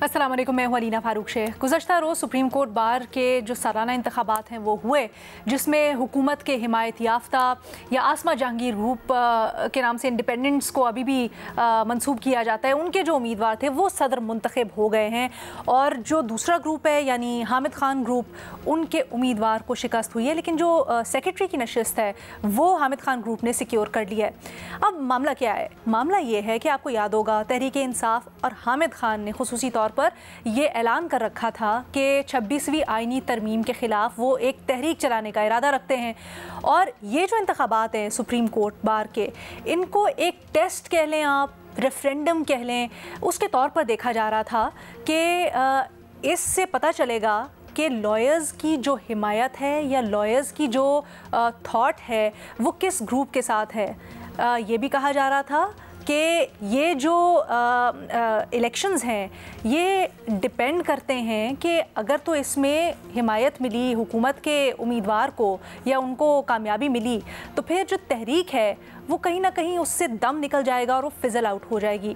अस्सलाम वालेकुम, मैं हूं अलीना फारूक शेख। गुज़श्ता रोज़ सुप्रीम कोर्ट बार के जो सालाना इंतखाबात हैं वो हुए, जिसमें हुकूमत के हिमायत याफ्ता या आसमा जहांगीर ग्रुप के नाम से इंडिपेंडेंट्स को अभी भी मंसूब किया जाता है, उनके जो उम्मीदवार थे वो सदर मुंतखब हो गए हैं। और जो दूसरा ग्रुप है यानी हामिद खान ग्रुप, उनके उम्मीदवार को शिकस्त हुई है, लेकिन जो सेक्रेटरी की नशिस्त है वो हामिद खान ग्रुप ने सिक्योर कर लिया है। अब मामला क्या है? मामला ये है कि आपको याद होगा तहरीक इंसाफ और हामिद खान ने खुसूसी तौर पर ये ऐलान कर रखा था कि 26वीं आईनी तरमीम के ख़िलाफ़ वो एक तहरीक चलाने का इरादा रखते हैं। और ये जो इंतखाबात हैं सुप्रीम कोर्ट बार के, इनको एक टेस्ट कह लें आप, रेफरेंडम कह लें, उसके तौर पर देखा जा रहा था कि इससे पता चलेगा कि लॉयर्स की जो हिमायत है या लॉयर्स की जो थॉट है वो किस ग्रुप के साथ है। ये भी कहा जा रहा था कि ये जो इलेक्शंस हैं ये डिपेंड करते हैं कि अगर तो इसमें हिमायत मिली हुकूमत के उम्मीदवार को या उनको कामयाबी मिली, तो फिर जो तहरीक है वो कहीं ना कहीं उससे दम निकल जाएगा और वो फिज़ल आउट हो जाएगी।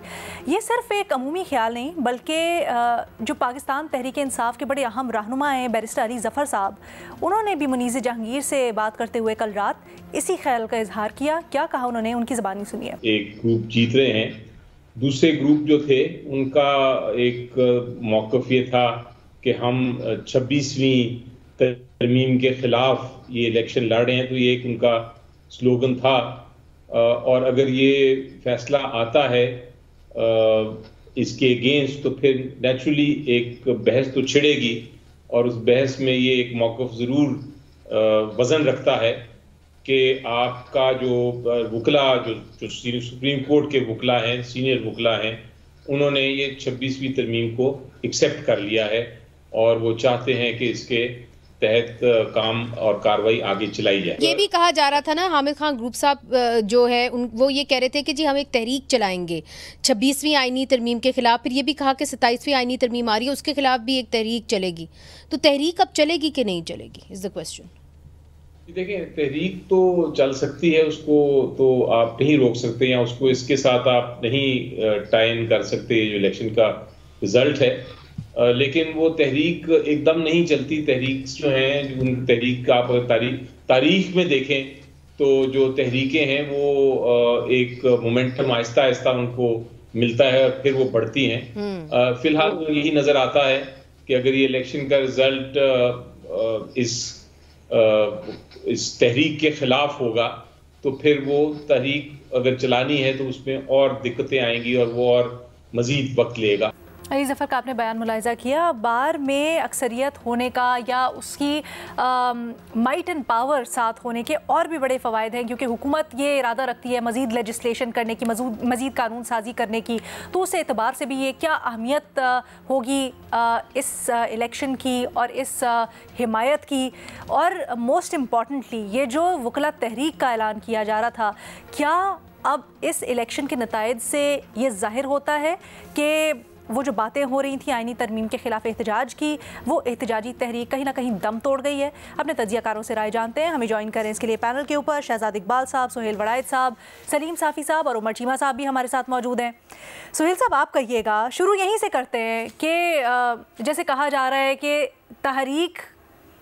ये सिर्फ एक अमूमी ख्याल नहीं, बल्कि जो पाकिस्तान तहरीक इंसाफ के बड़े अहम रहनुमा हैं बैरिस्टर अली ज़फ़र साहब, उन्होंने भी मुनीज़ जहांगीर से बात करते हुए कल रात इसी ख्याल का इजहार किया। क्या कहा उन्होंने, उनकी ज़बानी सुनिए। एक ग्रुप जीत रहे हैं, दूसरे ग्रुप जो थे उनका एक मौक़िफ़ ये था कि हम 26वीं तरमीम के ख़िलाफ़ ये इलेक्शन लड़ रहे हैं, तो ये एक उनका स्लोगन था। और अगर ये फैसला आता है इसके अगेंस्ट, तो फिर नेचुरली एक बहस तो छिड़ेगी और उस बहस में ये एक मौक़िफ़ ज़रूर वज़न रखता है कि आपका जो वकला जो सुप्रीम कोर्ट के वकला हैं, सीनियर वकला हैं, उन्होंने ये 26वीं तरमीम को एक्सेप्ट कर लिया है और वो चाहते हैं कि इसके तहत काम और कार्रवाई आगे चलाई जाए। ये भी कहा जा रहा था ना, हामिद खान ग्रुप साहब जो है वो ये कह रहे थे कि जी हम एक तहरीक चलाएंगे 26वीं आईनी तरमीम के खिलाफ। फिर ये भी कहा कि 27वीं आईनी तरमीम आ रही है, उसके खिलाफ भी एक तहरीक चलेगी। तो तहरीक अब चलेगी कि नहीं चलेगी, इज द क्वेश्चन। देखिए, तहरीक तो चल सकती है, उसको तो आप नहीं रोक सकते या उसको इसके साथ आप नहीं टाई इन कर सकते जो इलेक्शन का रिजल्ट है। लेकिन वो तहरीक एकदम नहीं चलती। तहरीक जो हैं, उन तहरीक का आप तारीख में देखें तो जो तहरीकें हैं वो एक मोमेंटम आहिस्ता आहिस्ता उनको मिलता है और फिर वो बढ़ती हैं। फिलहाल तो यही नज़र आता है कि अगर ये इलेक्शन का रिजल्ट इस तहरीक के खिलाफ होगा, तो फिर वो तहरीक अगर चलानी है तो उसमें और दिक्कतें आएंगी और वो और मज़ीद वक्त लेगा। अली ज़फ़र का आपने बयान मुलाहिज़ा किया। बार में अक्सरियत होने का या उसकी माइट एंड पावर साथ होने के और भी बड़े फ़वाइद हैं, क्योंकि हुकूमत ये इरादा रखती है मज़ीद लेजिस्लेशन करने की, मज़ीद कानून साजी करने की। तो उस एतबार से भी ये क्या अहमियत होगी इस इलेक्शन की और इस हिमायत की। और मोस्ट इम्पॉर्टेंटली ये जो वकला तहरीक का ऐलान किया जा रहा था, क्या अब इस इलेक्शन के नताइज से ये ज़ाहिर होता है कि वो जो बातें हो रही थी आईनी तरमीम के खिलाफ एहतजाज की, वो एहतजाजी तहरीक कहीं ना कहीं दम तोड़ गई है? अपने तजियाकारों से राय जानते हैं। हमें ज्वाइन करें इसके लिए पैनल के ऊपर शहजाद इकबाल साहब, सुहेल वड़ायत साहब, सलीम साफ़ी साहब और उमर चीमा साहब भी हमारे साथ मौजूद हैं। सुहेल साहब, आप कहिएगा, शुरू यहीं से करते हैं कि जैसे कहा जा रहा है कि तहरीक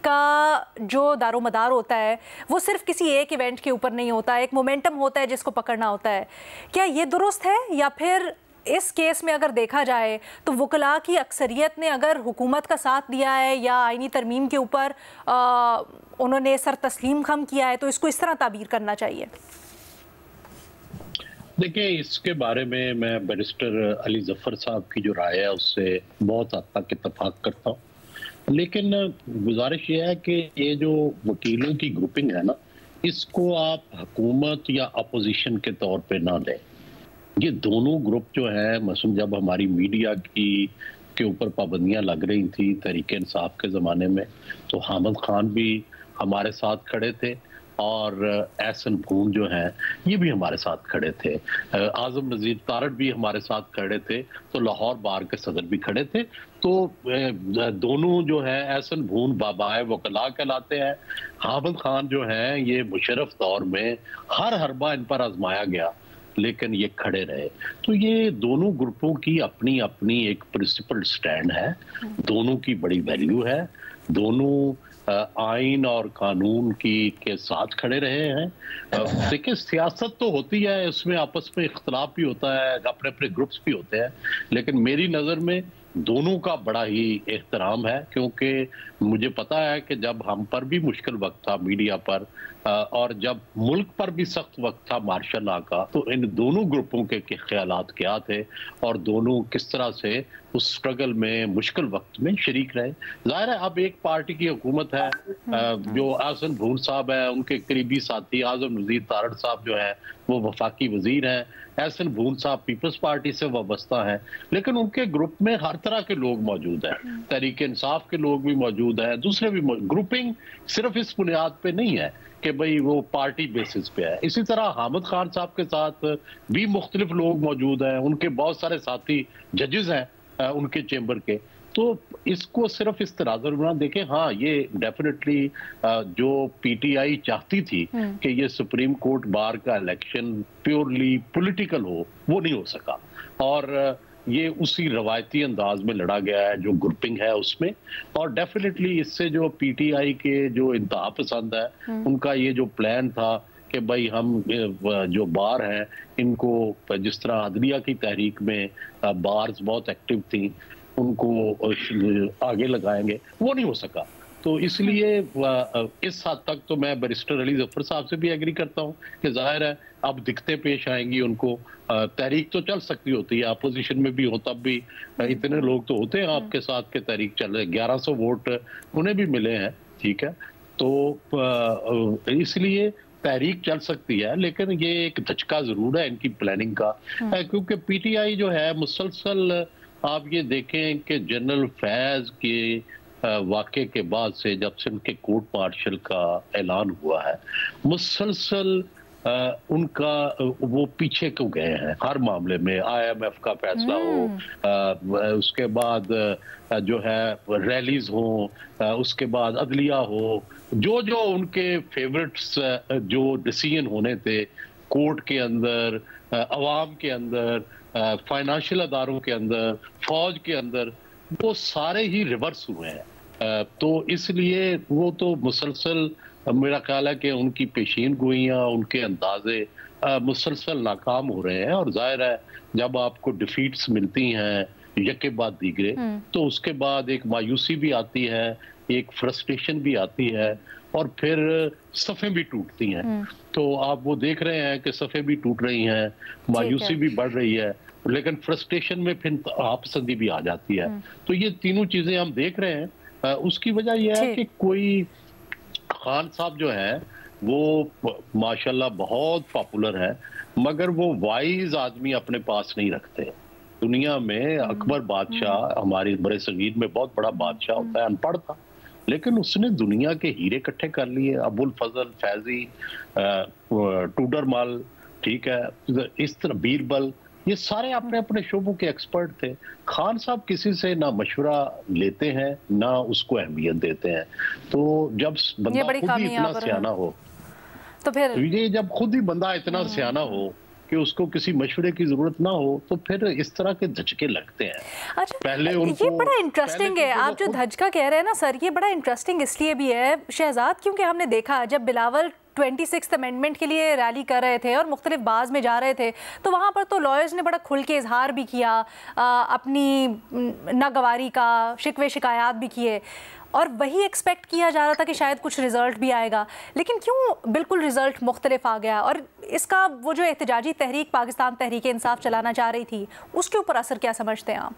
का जो दारोमदार होता है वो सिर्फ किसी एक इवेंट के ऊपर नहीं होता, एक मोमेंटम होता है जिसको पकड़ना होता है। क्या ये दुरुस्त है, या फिर इस केस में अगर देखा जाए तो वकला की अक्सरियत ने अगर हुकूमत का साथ दिया है या आईनी तरमीम के ऊपर उन्होंने सर तस्लीम खम किया है, तो इसको इस तरह ताबीर करना चाहिए? देखिए, इसके बारे में मैं बैरिस्टर अली ज़फ़र साहब की जो राय है उससे बहुत हद तक इत्तफाक करता हूँ, लेकिन गुजारिश ये है कि ये जो वकीलों की ग्रुपिंग है ना, इसको आप हुकूमत या अपोजिशन के तौर पे ना लें। ये दोनों ग्रुप जो है, मसलन जब हमारी मीडिया के ऊपर पाबंदियां लग रही थी तहरीक इंसाफ के ज़माने में, तो हामिद खान भी हमारे साथ खड़े थे और एहसन भून जो हैं ये भी हमारे साथ खड़े थे, आज़म नज़ीर तारड़ भी हमारे साथ खड़े थे, तो लाहौर बार के सदर भी खड़े थे। तो दोनों जो है एहसन भून बाबाए वकला कहलाते हैं। हामिद खान जो हैं ये मुशर्रफ दौर में हर हरबा इन पर आजमाया गया लेकिन ये खड़े रहे। तो ये दोनों ग्रुपों की अपनी अपनी एक प्रिंसिपल स्टैंड है, दोनों की बड़ी वैल्यू है, दोनों आइन और कानून के साथ खड़े रहे हैं। देखिए सियासत तो होती है, उसमें आपस में इख्तलाफ भी होता है, अपने अपने ग्रुप्स भी होते हैं, लेकिन मेरी नज़र में दोनों का बड़ा ही एहतराम है, क्योंकि मुझे पता है कि जब हम पर भी मुश्किल वक्त था मीडिया पर, और जब मुल्क पर भी सख्त वक्त था मार्शल लॉ का, तो इन दोनों ग्रुपों के ख्यालात क्या थे और दोनों किस तरह से उस स्ट्रगल में मुश्किल वक्त में शरीक रहे। जाहिर है अब एक पार्टी की हुकूमत है, जो आसन भून साहब है, उनके करीबी साथी आजम नज़ीर तारड़ साहब जो है वो वफाकी वजीर हैं, एहसन भून साहब पीपल्स पार्टी से वाबस्ता हैं, लेकिन उनके ग्रुप में हर तरह के लोग मौजूद हैं, तहरीक इंसाफ के लोग भी मौजूद हैं, दूसरे भी ग्रुपिंग सिर्फ इस बुनियाद पे नहीं है कि भाई वो पार्टी बेसिस पे है। इसी तरह हामिद खान साहब के साथ भी मुख्तलिफ लोग मौजूद हैं, उनके बहुत सारे साथी जजेस हैं उनके चेंबर के। तो इसको सिर्फ इस तरह से ना देखें। हाँ, ये डेफिनेटली जो पीटीआई चाहती थी कि ये सुप्रीम कोर्ट बार का इलेक्शन प्योरली पॉलिटिकल हो, वो नहीं हो सका, और ये उसी रवायती अंदाज में लड़ा गया है जो ग्रुपिंग है उसमें। और डेफिनेटली इससे जो पीटीआई के जो इंतहा पसंद है, उनका ये जो प्लान था कि भाई हम जो बार हैं इनको, जिस तरह अदलिया की तहरीक में बार्स बहुत एक्टिव थी, उनको आगे लगाएंगे, वो नहीं हो सका। तो इसलिए इस हद तक तो मैं बैरिस्टर अली जफर साहब से भी एग्री करता हूँ कि जाहिर है अब दिक्कतें पेश आएंगी उनको। तहरीक तो चल सकती होती है, अपोजिशन में भी हो, तब भी इतने लोग तो होते हैं आपके साथ के तहरीक चल रहे, 1100 वोट उन्हें भी मिले हैं, ठीक है। तो इसलिए तहरीक चल सकती है, लेकिन ये एक धचका जरूर है इनकी प्लानिंग का, क्योंकि पीटीआई जो है मुसलसल, आप ये देखें कि जनरल फैज के वाक़े के बाद से, जब से उनके कोर्ट मार्शल का ऐलान हुआ है, मुसलसल उनका वो पीछे क्यों गए हैं हर मामले में। IMF का फैसला हो, उसके बाद जो है रैलीज हो, उसके बाद अदलिया हो, जो जो उनके फेवरेट्स जो डिसीजन होने थे कोर्ट के अंदर, अवाम के अंदर, फाइनेंशियल अदारों के अंदर, फौज के अंदर, वो सारे ही रिवर्स हुए हैं। तो इसलिए वो तो मुसलसल, मेरा ख्याल है कि उनकी पेशीन गोइयाँ, उनके अंदाजे मुसलसल नाकाम हो रहे हैं। और जाहिर है जब आपको डिफीट्स मिलती हैं यके बाद दीगरे, तो उसके बाद एक मायूसी भी आती है, एक फ्रस्ट्रेशन भी आती है, और फिर सफ़ें भी टूटती हैं। तो आप वो देख रहे हैं कि सफ़ें भी टूट रही हैं, मायूसी भी बढ़ रही है, लेकिन फ्रस्ट्रेशन में फिर आपपसंदी भी आ जाती है। तो ये तीनों चीजें हम देख रहे हैं। उसकी वजह यह है कि कोई खान साहब जो है वो माशाल्लाह बहुत पॉपुलर है, मगर वो वाइज आदमी अपने पास नहीं रखते। दुनिया में अकबर बादशाह हमारे बड़े सगीर में बहुत बड़ा बादशाह होता है, अनपढ़ था, लेकिन उसने दुनिया के हीरे इकट्ठे कर लिए। अबुल फजल, फैजी, टूडरमल, ठीक है, इस तरह बीरबल, ये सारे अपने अपने शोबों के एक्सपर्ट थे। खान साहब किसी से ना मशवरा लेते हैं ना उसको अहमियत देते हैं। तो जब बंदा खुद ही इतना सियाना हो, तो फिर ये जब खुद ही बंदा इतना सियाना हो कि उसको किसी मशवरे की जरूरत ना हो, तो फिर इस तरह के धचके लगते हैं। अच्छा, पहले उनको, ये बड़ा इंटरेस्टिंग है आप जो धचका कह रहे हैं ना सर, ये बड़ा इंटरेस्टिंग इसलिए भी है शहजाद, क्योंकि हमने देखा जब बिलावल 26th अमेंडमेंट के लिए रैली कर रहे थे और मुख्तलिफ बाज़ में जा रहे थे, तो वहाँ पर तो लॉयर्स ने बड़ा खुल के इजहार भी किया, अपनी नागवारी का, शिकवे शिकायत भी किए, और वही एक्सपेक्ट किया जा रहा था कि शायद कुछ रिज़ल्ट भी आएगा। लेकिन क्यों बिल्कुल रिज़ल्ट मुख्तलिफ आ गया? और इसका वो जो एहतजाजी तहरीक पाकिस्तान तहरीक इंसाफ चलाना चाह रही थी, उसके ऊपर असर क्या समझते हैं आप?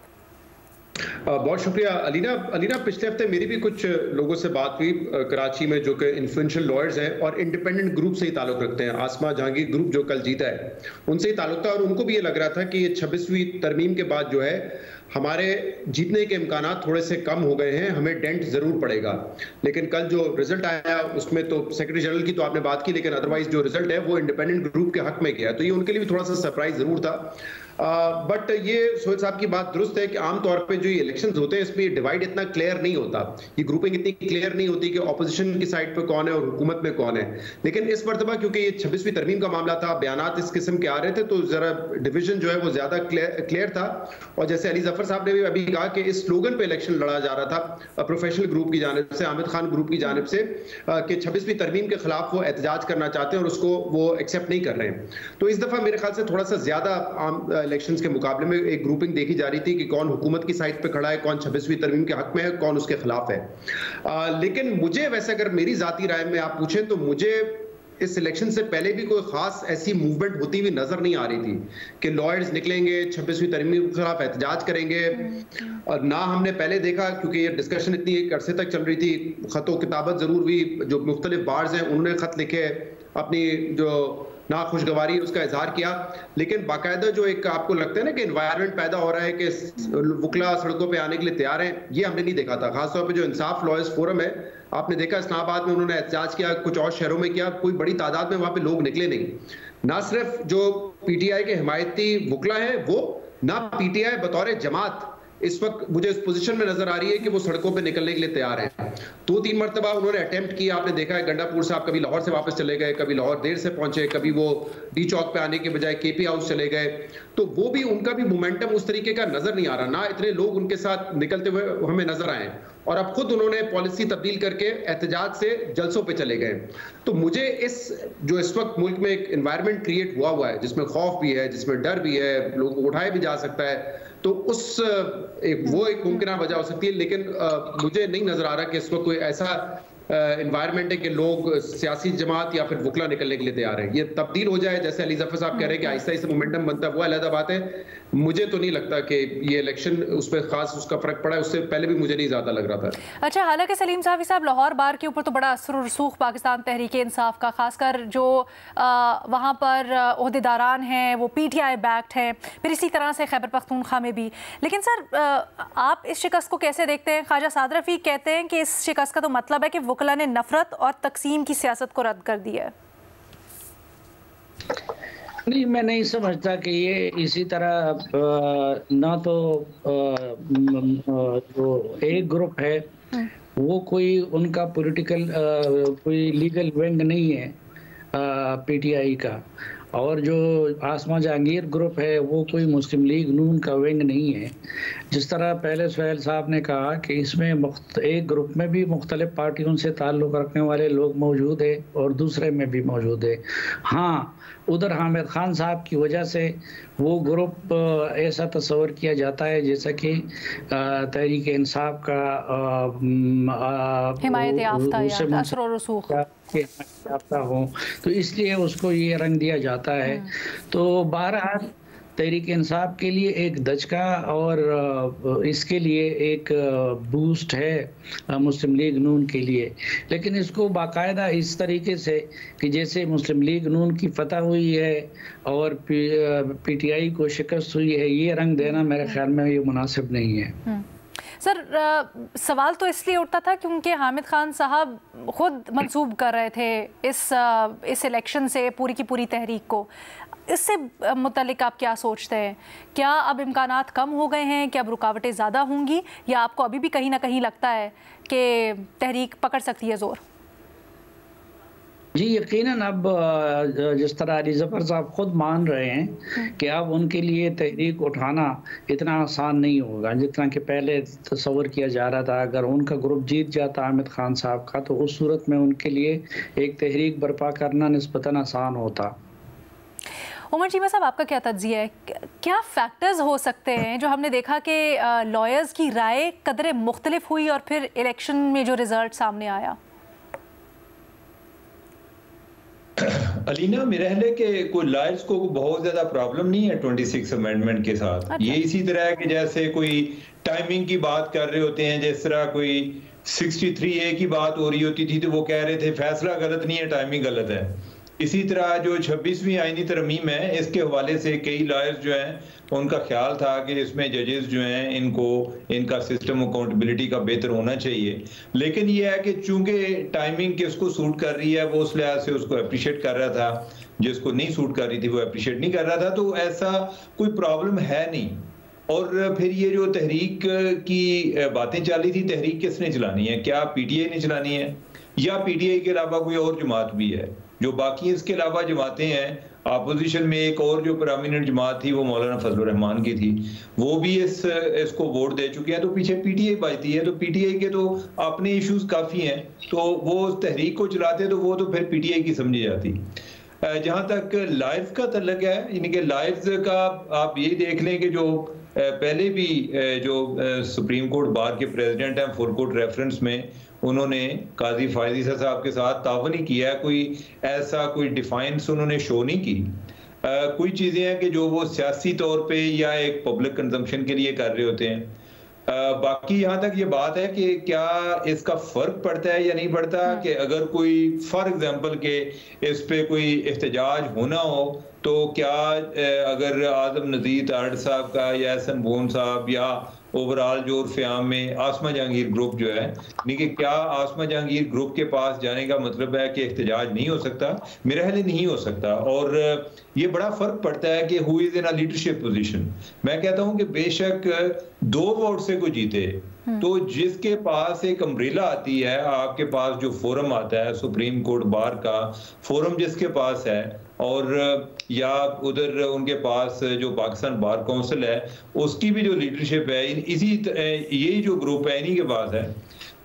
बहुत शुक्रिया अलीना। पिछले हफ्ते मेरी भी कुछ लोगों से बात हुई कराची में, जो कि इन्फ्लुएंशियल लॉयर्स हैं और इंडिपेंडेंट ग्रुप से ही ताल्लुक रखते हैं। आसमा जहांगीर ग्रुप जो कल जीता है उनसे ही ताल्लुक था, और उनको भी ये लग रहा था कि ये 26वीं तरमीम के बाद जो है हमारे जीतने के इम्कानात थोड़े से कम हो गए हैं, हमें डेंट जरूर पड़ेगा। लेकिन कल जो रिजल्ट आया उसमें तो सेक्रेटरी जनरल की तो आपने बात की, लेकिन अदरवाइज जो रिजल्ट है वो इंडिपेंडेंट ग्रुप के हक में गया, तो ये उनके लिए भी थोड़ा सा सरप्राइज जरूर था। बट ये सोहेल साहब की बात दुरुस्त है कि आमतौर पे जो ये इलेक्शंस होते हैं इसमें डिवाइड इतना क्लियर नहीं होता, ये ग्रुपिंग इतनी क्लियर नहीं होती कि ऑपोजिशन की साइड पे कौन है और हुकूमत में कौन है। लेकिन इस मरतबा क्योंकि ये 26वीं तरमीम का मामला था, बयानात इस किस्म के आ रहे थे, तो जरा डिवीजन जो है वो ज्यादा क्लियर था। और जैसे अली जफर साहब ने भी अभी कहा कि इस स्लोगन पे इलेक्शन लड़ा जा रहा था प्रोफेशनल ग्रुप की जानिब से, आमिर खान ग्रुप की जानिब से, कि 26वीं तरमीम के खिलाफ वो एहतजाज करना चाहते हैं और उसको वो एक्सेप्ट नहीं कर रहे हैं। तो इस दफा मेरे ख्याल से थोड़ा सा ज्यादा आम इलेक्शंस के मुकाबले में एक ग्रुपिंग देखी जा रही थी कि कौन हुकूमत की साइड पे खड़ा है, कौन 26वीं तरमीम के हक में है, कौन उसके खिलाफ है। लेकिन मुझे वैसे अगर मेरी जाती राय में आप पूछें तो मुझे इस इलेक्शन से पहले भी कोई खास ऐसी मूवमेंट होती हुई नजर नहीं आ रही थी कि लॉयर्स निकलेंगे 26वीं तरमीम के खिलाफ एहतजाज करेंगे। और ना हमने पहले देखा, क्योंकि ये डिस्कशन इतनी एक अरसे तक चल रही थी, खतो किताबत जरूर हुई, जो मुख्तलिफ बार्स हैं उन्होंने खत लिखे, अपनी जो नाखुशगवारी उसका इजहार किया, लेकिन बाकायदा जो एक आपको लगता है ना कि एनवायरनमेंट पैदा हो रहा है कि वकला सड़कों पे आने के लिए तैयार हैं, ये हमने नहीं देखा था। खासतौर पे जो इंसाफ लॉयर्स फोरम है, आपने देखा इस्लामाबाद में उन्होंने एहतजाज किया, कुछ और शहरों में किया, कोई बड़ी तादाद में वहां पे लोग निकले नहीं। ना सिर्फ जो पीटीआई के हिमायती वकला हैं वो, ना पीटीआई बतौर जमात इस वक्त मुझे इस पोजीशन में नजर आ रही है कि वो सड़कों पे निकलने के लिए तैयार हैं। 2-3 मरतबा उन्होंने अटेम्प्ट किया, आपने देखा है गंडापुर साहब कभी लाहौर से वापस चले गए, कभी लाहौर देर से पहुंचे, कभी वो डी चौक पे आने के बजाय केपी हाउस चले गए, तो वो भी उनका भी मोमेंटम उस तरीके का नजर नहीं आ रहा, ना इतने लोग उनके साथ निकलते हुए हमें नजर आए। और अब खुद उन्होंने पॉलिसी तब्दील करके एहतजाज से जलसों पे चले गए। तो मुझे जो इस वक्त मुल्क में एक एनवायरनमेंट क्रिएट हुआ है जिसमें खौफ भी है, जिसमें डर भी है, लोगों को उठाया भी जा सकता है, तो वो एक मुमकिन वजह हो सकती है। लेकिन मुझे नहीं नजर आ रहा कि इस वक्त कोई ऐसा एनवायरनमेंट है कि लोग सियासी जमात या फिर वकला निकलने के लिए तैयार है। ये तब्दील हो जाए, जैसे अली जफर साहब कह रहे हैं कि आहिस्ता आहिस्ता मोमेंटम बनता है, वो अलग बात है। मुझे तो नहीं लगता कि ये इलेक्शन उस पर खास उसका फर्क पड़ा है, उससे पहले भी मुझे नहीं ज्यादा लग रहा था। अच्छा, हालांकि सलीम साहब लाहौर बार के ऊपर तो बड़ा असर और रसूख पाकिस्तान तहरीक इंसाफ का, खासकर जो वहाँ पर ओहदेदारान हैं वो पीटीआई बैक्ड हैं, फिर इसी तरह से खैबर पख्तूनख्वा में भी। लेकिन सर आप इस शिकस्त को कैसे देखते हैं? ख्वाजा साद रफ़ीक कहते हैं कि इस शिकस्त का तो मतलब है कि वकला ने नफरत और तकसीम की सियासत को रद्द कर दिया है। नहीं, मैं नहीं समझता कि ये इसी तरह, ना तो जो एक ग्रुप है वो कोई उनका पॉलिटिकल कोई लीगल विंग नहीं है पीटीआई का, और जो आसमा जहांगीर ग्रुप है वो कोई मुस्लिम लीग नून का विंग नहीं है। जिस तरह पहले सुहेल साहब ने कहा कि इसमें एक ग्रुप में भी मुख्तलिफ पार्टियों से ताल्लुक़ रखने वाले लोग मौजूद है और दूसरे में भी मौजूद है। हाँ, उधर हामिद खान साहब की वजह से वो ग्रुप ऐसा तस्वर किया जाता है जैसा कि तहरीक इंसाफ का हिमायत याफ्ता या असर और रसूख हो, तो इसलिए उसको ये रंग दिया जाता है। तो बहरहाल तहरीक इंसाफ के लिए एक दचका और इसके लिए एक बूस्ट है मुस्लिम लीग नून के लिए, लेकिन इसको बाकायदा इस तरीके से कि जैसे मुस्लिम लीग नून की फतह हुई है और पीटीआई को शिकस्त हुई है, ये रंग देना मेरे ख्याल में ये मुनासिब नहीं है। सर सवाल तो इसलिए उठता था क्योंकि हामिद खान साहब खुद मंसूब कर रहे थे इस इलेक्शन से पूरी की पूरी तहरीक को। इससे मुतल्लिक आप क्या सोचते हैं? क्या अब इम्कानात कम हो गए हैं, क्या अब रुकावटें ज़्यादा होंगी, या आपको अभी भी कहीं ना कहीं लगता है कि तहरीक पकड़ सकती है ज़ोर? जी यकीनन, अब जिस तरह अली जफर साहब खुद मान रहे हैं कि अब उनके लिए तहरीक उठाना इतना आसान नहीं होगा जितना कि पहले तस्वर किया जा रहा था। अगर उनका ग्रुप जीत जाता हामिद खान साहब का, तो उस सूरत में उनके लिए एक तहरीक बर्पा करना निस्बतन आसान होता। उमर चीमा साहब, आपका क्या तज्जिया है? क्या फैक्टर्स हो सकते हैं जो हमने देखा कि लॉयर्स की राय कदरे मुख्तलिफ हुई और फिर इलेक्शन में जो रिजल्ट सामने आया? अलीना, मेरा ख्याल है कि कोई लॉयर्स को बहुत ज्यादा प्रॉब्लम नहीं है 26 अमेंडमेंट के साथ। अच्छा। ये इसी तरह है कि जैसे कोई टाइमिंग की बात कर रहे होते हैं, जिस तरह कोई 63A की बात हो रही होती थी तो वो कह रहे थे फैसला गलत नहीं है, टाइमिंग गलत है। इसी तरह जो 26वीं आईनी तरमीम है, इसके हवाले से कई लॉयर्स जो हैं उनका ख्याल था कि इसमें जजेस जो हैं इनका सिस्टम अकाउंटेबिलिटी का बेहतर होना चाहिए। लेकिन ये है कि चूंकि टाइमिंग किसको सूट कर रही है वो उस लिहाज से उसको अप्रिशिएट कर रहा था, जिसको नहीं सूट कर रही थी वो अप्रिशिएट नहीं कर रहा था, तो ऐसा कोई प्रॉब्लम है नहीं। और फिर ये जो तहरीक की बातें चल रही थी, तहरीक किसने चलानी है? क्या पीटीआई ने चलानी है या पीटीआई के अलावा कोई और जमात भी है? जो बाकी इसके अलावा जमातें हैं, अपोजिशन में एक और जो प्रोमिनेंट जमात थी वो मौलाना फजलुर रहमान की थी, वो भी इसको वोट दे चुके हैं, तो पीछे पीटीआई बचती है। तो पीटीआई के तो अपने इश्यूज काफ़ी हैं, तो वो तहरीक को चलाते तो वो तो फिर पीटीआई की समझी जाती। जहाँ तक लाइफ का तल्लक है, यानी कि लाइफ का आप यही देख लें कि जो पहले भी जो सुप्रीम कोर्ट बार के प्रेसिडेंट हैं, फुल कोर्ट रेफरेंस में उन्होंने काजी फायजीसा साहब के साथ तावन ही किया है, कोई डिफाइंस उन्होंने शो नहीं की। कोई चीज़ें हैं कि जो वो सियासी तौर पे या एक पब्लिक कंजम्पशन के लिए कर रहे होते हैं। बाकी यहाँ तक ये बात है कि क्या इसका फर्क पड़ता है या नहीं पड़ता, कि अगर कोई फॉर एग्जांपल के इस पे कोई एहतजाज होना हो तो क्या अगर आजम नजीर तारड़ साहब का या एहसन बोन साहब या ओवरऑल जो उर्फ़-ए-आम में आसमा जहांगीर ग्रुप जो है, यानी कि क्या आसमा जहांगीर ग्रुप के पास जाने का मतलब है कि एहतजाज नहीं हो सकता? मेरा ख्याल नहीं हो सकता। और ये बड़ा फर्क पड़ता है कि who is in a leadership position. मैं कहता हूं कि बेशक 2 वोट से कोई जीते, तो जिसके पास एक अम्ब्रेला आती है, आपके पास जो फोरम आता है सुप्रीम कोर्ट बार का फोरम जिसके पास है, और या उधर उनके पास जो पाकिस्तान बार काउंसिल है उसकी भी जो लीडरशिप है, यही जो ग्रुप है इन्हीं के पास है,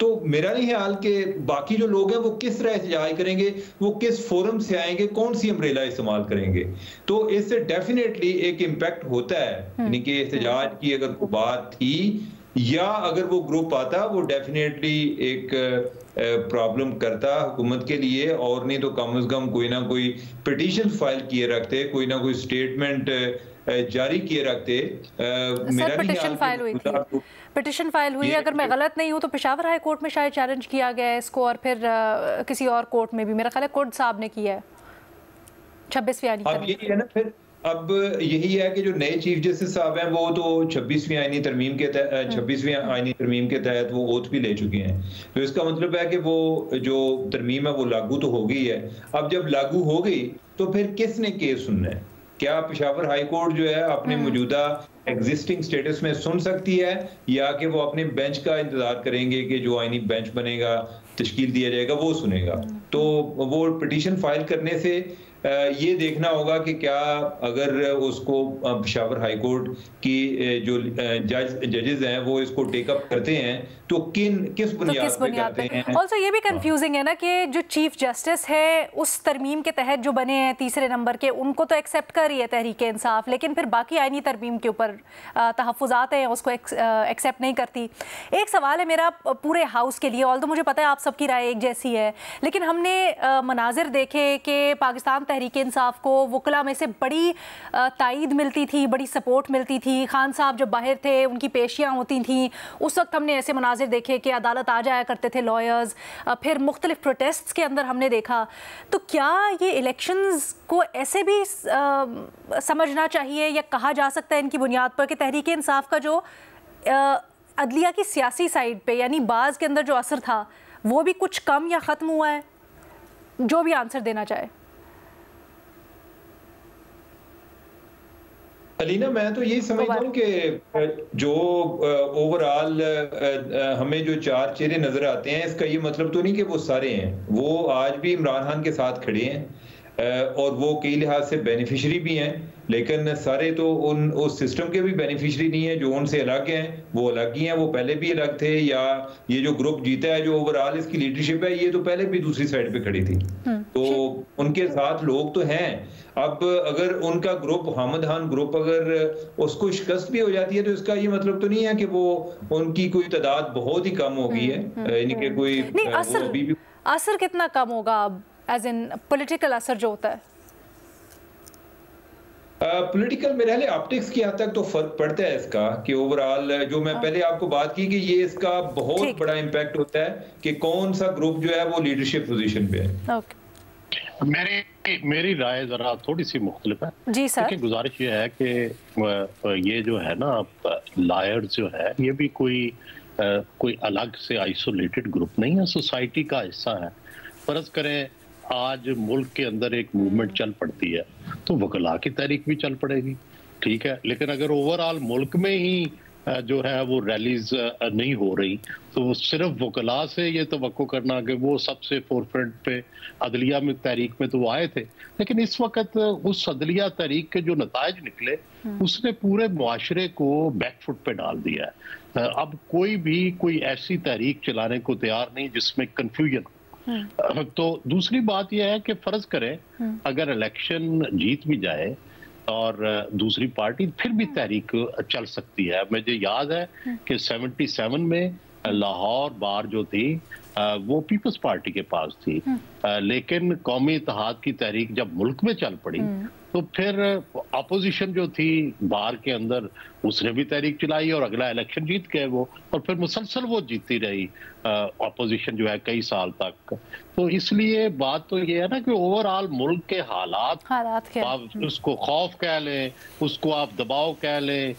तो मेरा नहीं ख्याल कि बाकी जो लोग हैं वो किस तरह एहतजाज करेंगे, वो किस फोरम से आएंगे, कौन सी अम्ब्रेला इस्तेमाल करेंगे। तो इससे डेफिनेटली एक इम्पैक्ट होता है, यानी कि एहतजाज की अगर कोई बात थी या अगर वो ग्रुप आता, वो डेफिनेटली एक प्रॉब्लम करता हुकूमत के लिए, और नहीं तो कम से कम कोई ना कोई पिटीशन फाइल किए रखते, कोई ना कोई स्टेटमेंट जारी किए रखते। मेरा पिटीशन फाइल हुई थी, पिटीशन फाइल हुई है, अगर मैं गलत नहीं हूँ तो पेशावर हाई कोर्ट में शायद चैलेंज किया गया है इसको, और फिर किसी और कोर्ट में भी मेरा ख्याल है कोर्ट साहब ने किया है 26वीं आईनी। अब यही है ना, फिर अब यही है कि जो नए चीफ जस्टिस साहब हैं वो तो 26वीं आईनी तरमीम के तहत 26वीं आईनी तरमीम के तहत वो ओथ भी ले चुके हैं, तो इसका मतलब है कि वो जो तरमीम है वो लागू तो हो गई है। अब जब लागू हो गई तो फिर किसने केस सुनना है? क्या पेशावर हाई कोर्ट जो है अपने मौजूदा एग्जिस्टिंग स्टेटस में सुन सकती है, या कि वो अपने बेंच का इंतजार करेंगे कि जो आईनी बेंच बनेगा, तश्कील दिया जाएगा, वो सुनेगा? तो वो पिटीशन फाइल करने से ये देखना होगा कि क्या अगर उसको पेशावर हाई कोर्ट की जो जजेस हैं वो इसको टेकअप करते हैं तो किस बुनियाद पे करते हैं। ऑल्सो ये भी कंफ्यूजिंग है ना कि जो चीफ जस्टिस है उस तरमीम के तहत जो बने हैं तीसरे नंबर के, उनको तो एक्सेप्ट कर रही है तहरीक इंसाफ, लेकिन फिर बाकी आईनी तरमीम के ऊपर तहफ़्फ़ुज़ात हैं उसको एक्सेप्ट नहीं करती। एक सवाल है मेरा पूरे हाउस के लिए, ऑल्दो मुझे पता है आप सबकी राय एक जैसी है, लेकिन हमने मनाजिर देखे कि पाकिस्तान तहरीक इंसाफ को वकला में से बड़ी ताईद मिलती थी, बड़ी सपोर्ट मिलती थी। खान साहब जब बाहर थे उनकी पेशियाँ होती थी, उस वक्त हमने ऐसे मनाजिर देखे कि अदालत आ जाया करते थे लॉयर्स, फिर मुख्तलिफ प्रोटेस्ट्स के अंदर हमने देखा। तो क्या ये इलेक्शंस को ऐसे भी समझना चाहिए या कहा जा सकता है इनकी बुनियाद पर कि तहरीक इंसाफ का जो अदलिया की सियासी साइड पे यानी बाज़ के अंदर जो असर था वो भी कुछ कम या ख़त्म हुआ है? जो भी आंसर देना चाहे। अलीना, मैं तो यही समझता हूँ कि जो ओवरऑल हमें जो 4 चेहरे नजर आते हैं, इसका ये मतलब तो नहीं कि वो सारे हैं। वो आज भी इमरान खान के साथ खड़े हैं और वो कई लिहाज से बेनिफिशरी भी हैं, लेकिन सारे तो उस सिस्टम के भी बेनिफिशरी नहीं है। जो उनसे अलग हैं वो अलग ही हैं, वो पहले भी अलग थे। या ये जो ग्रुप जीता है, जो ओवरऑल इसकी लीडरशिप है, ये तो पहले भी दूसरी साइड पे खड़ी थी, तो उनके साथ लोग तो हैं। अब अगर उनका ग्रुप हामिद खान ग्रुप अगर उसको शिकस्त भी हो जाती है तो इसका ये मतलब तो नहीं है कि वो उनकी कोई तादाद बहुत ही कम हो गई है, यानी कि कोई नहीं। असर कितना कम होगा अब, एज इन पॉलिटिकल असर जो होता है? पॉलिटिकल मेरे ख्याल ऑप्टिक्स की हद तक तो फर्क पड़ता है इसका, कि ओवरऑल जो मैं पहले आपको बात की कि ये इसका बहुत बड़ा इम्पैक्ट होता है कि कौन सा ग्रुप जो है वो लीडरशिप पोजीशन पे है। मेरी राय जरा थोड़ी सी मुख्तलिफ है जी सर। देखिए, गुजारिश ये है कि ये जो है ना लायर्स जो है ये भी कोई अलग से आइसोलेटेड ग्रुप नहीं है, सोसाइटी का हिस्सा है। फर्ज करें आज मुल्क के अंदर एक मूवमेंट चल पड़ती है तो वकला की तहरीक भी चल पड़ेगी, ठीक है, लेकिन अगर ओवरऑल मुल्क में ही जो है वो रैलीज नहीं हो रही तो सिर्फ वकला से ये तवक्को करना कि वो सबसे फोरफ्रंट पे अदलिया में तहरीक में तो वो आए थे, लेकिन इस वक्त उस अदलिया तहरीक के जो नताइज निकले उसने पूरे मुआशरे को बैकफुट पे डाल दिया है। अब कोई ऐसी तहरीक चलाने को तैयार नहीं जिसमें कंफ्यूजन। तो दूसरी बात यह है कि फर्ज करें अगर इलेक्शन जीत भी जाए और दूसरी पार्टी, फिर भी तहरीक चल सकती है। मुझे याद है कि 77 में लाहौर बार जो थी वो पीपल्स पार्टी के पास थी, लेकिन कौमी इत्तेहाद की तहरीक जब मुल्क में चल पड़ी तो फिर अपोजिशन जो थी बार के अंदर उसने भी तहरीक चलाई और अगला इलेक्शन जीत गए वो, और फिर मुसलसल वो जीतती रही अपोजिशन जो है कई साल तक। तो इसलिए बात तो ये है ना कि ओवरऑल मुल्क के हालात आप उसको खौफ कह लें, उसको आप दबाव कह लें,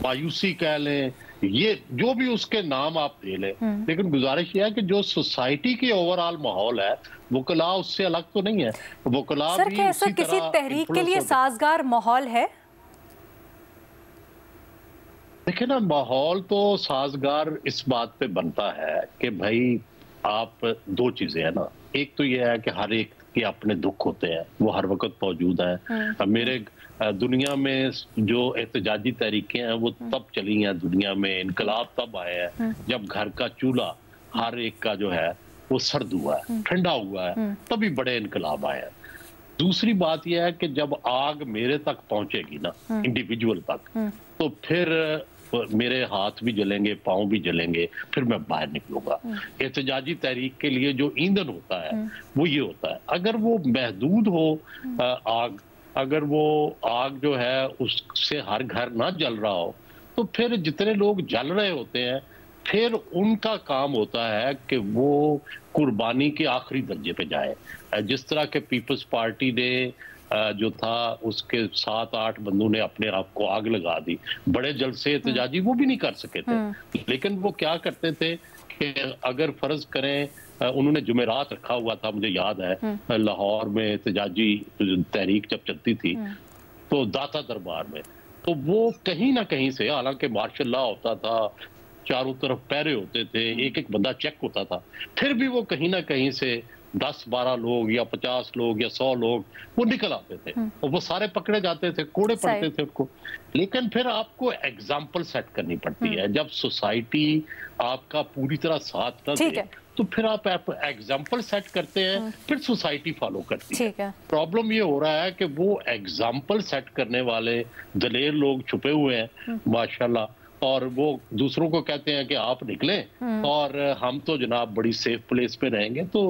मायूसी कह लें, ये जो भी उसके नाम आप दे लें, लेकिन गुजारिश यह है कि जो सोसाइटी की ओवरऑल माहौल है वकला उससे अलग तो नहीं है। वकला सर क्या ऐसा किसी तहरीक के लिए साजगार माहौल है? देखिए ना, माहौल तो साजगार इस बात पे बनता है कि भाई आप दो चीजें है ना, एक तो ये है कि हर एक के अपने दुख होते हैं, वो हर वक्त मौजूद है। मेरे दुनिया में जो एहतजाजी तहरीकें हैं वो तब चली हैं दुनिया में, इनकलाब तब आए हैं जब घर का चूल्हा हर एक का जो है वो सर्द हुआ है, ठंडा हुआ है, तभी बड़े इनकलाब आए हैं। दूसरी बात यह है कि जब आग मेरे तक पहुंचेगी ना, इंडिविजुअल तक, तो फिर मेरे हाथ भी जलेंगे, पांव भी जलेंगे, फिर मैं बाहर निकलूंगा। एहतजाजी तहरीक के लिए जो ईंधन होता है वो ये होता है, अगर वो महदूद हो आग, अगर वो आग जो है उससे हर घर ना जल रहा हो, तो फिर जितने लोग जल रहे होते हैं फिर उनका काम होता है कि वो कुर्बानी के आखिरी दर्जे पे जाए। जिस तरह के पीपल्स पार्टी ने जो था उसके 7-8 बंदों ने अपने आप को आग लगा दी, बड़े जलसे एहतजाजी वो भी नहीं कर सके थे, लेकिन वो क्या करते थे कि अगर फर्ज करें उन्होंने जुमेरात रखा हुआ था, मुझे याद है लाहौर में एहतजाजी तहरीक जब चलती थी तो दाता दरबार में, तो वो कहीं ना कहीं से, हालांकि मार्शल लॉ होता था, चारों तरफ पैरे होते थे, एक एक बंदा चेक होता था, फिर भी वो कहीं ना कहीं से 10-12 लोग या 50 लोग या 100 लोग वो निकल आते थे और वो सारे पकड़े जाते थे, कोड़े पड़ते थे उनको। लेकिन फिर आपको एग्जाम्पल सेट करनी पड़ती है। जब सोसाइटी आपका पूरी तरह साथ न दे तो फिर आप एग्जाम्पल सेट करते हैं, फिर सोसाइटी फॉलो करती है। प्रॉब्लम ये हो रहा है कि वो एग्जाम्पल सेट करने वाले दलेर लोग छुपे हुए हैं माशाल्लाह, और वो दूसरों को कहते हैं कि आप निकलें और हम तो जनाब बड़ी सेफ प्लेस पे रहेंगे। तो